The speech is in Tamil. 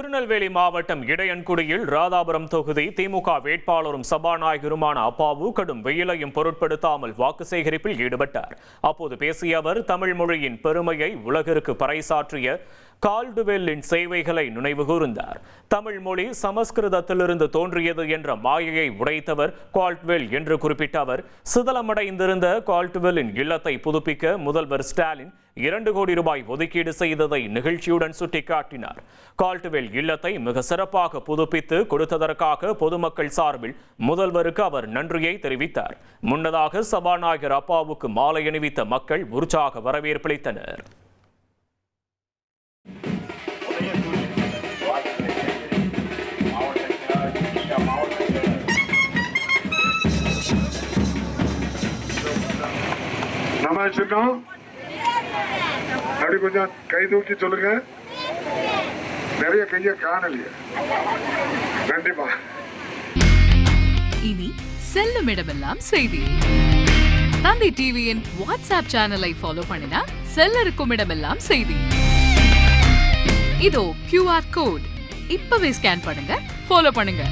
திருநெல்வேலி மாவட்டம் இடையன்குடியில் ராதாபுரம் தொகுதி திமுக வேட்பாளரும் சபாநாயகருமான அப்பாவு கடும் வெயிலையும் பொருட்படுத்தாமல் வாக்கு சேகரிப்பில் ஈடுபட்டார். அப்போது பேசிய அவர் தமிழ் மொழியின் பெருமையை உலகிற்கு பறைசாற்றிய கால்டுவெல்லின் சேவைகளை நினைவு கூர்ந்தார். தமிழ் மொழி சமஸ்கிருதத்திலிருந்து தோன்றியது என்ற மாயையை உடைத்தவர் கால்ட்வெல் என்று குறிப்பிட்ட அவர், சிதலமடைந்திருந்த கால்ட்வெல்லின் இல்லத்தை புதுப்பிக்க முதல்வர் ஸ்டாலின் 2 கோடி ரூபாய் ஒதுக்கீடு செய்ததை நிகழ்ச்சியுடன் சுட்டிக்காட்டினார். கால்ட்வெல் இல்லத்தை மிக சிறப்பாக புதுப்பித்து கொடுத்ததற்காக பொதுமக்கள் சார்பில் முதல்வருக்கு அவர் நன்றியை தெரிவித்தார். முன்னதாக சபாநாயகர் அப்பாவுக்கு மாலை அணிவித்த மக்கள் உற்சாக வரவேற்பளித்தனர். நம்ம சொன்னோம் அப்படி கொஞ்சம் கை தூக்கி சொல்லுங்க. நிறைய கைய காணலையே. நன்றிமா. இனி செல்லும் இடமெல்லாம் செய்தி. தந்தி டிவியின் வாட்ஸ்அப் சேனலை ஃபாலோ பண்ணினா செல்ல இருக்கும் இடமெல்லாம் செய்தி. இதோ QR கோட் இப்பவே ஸ்கேன் பண்ணுங்க, ஃபாலோ பண்ணுங்க.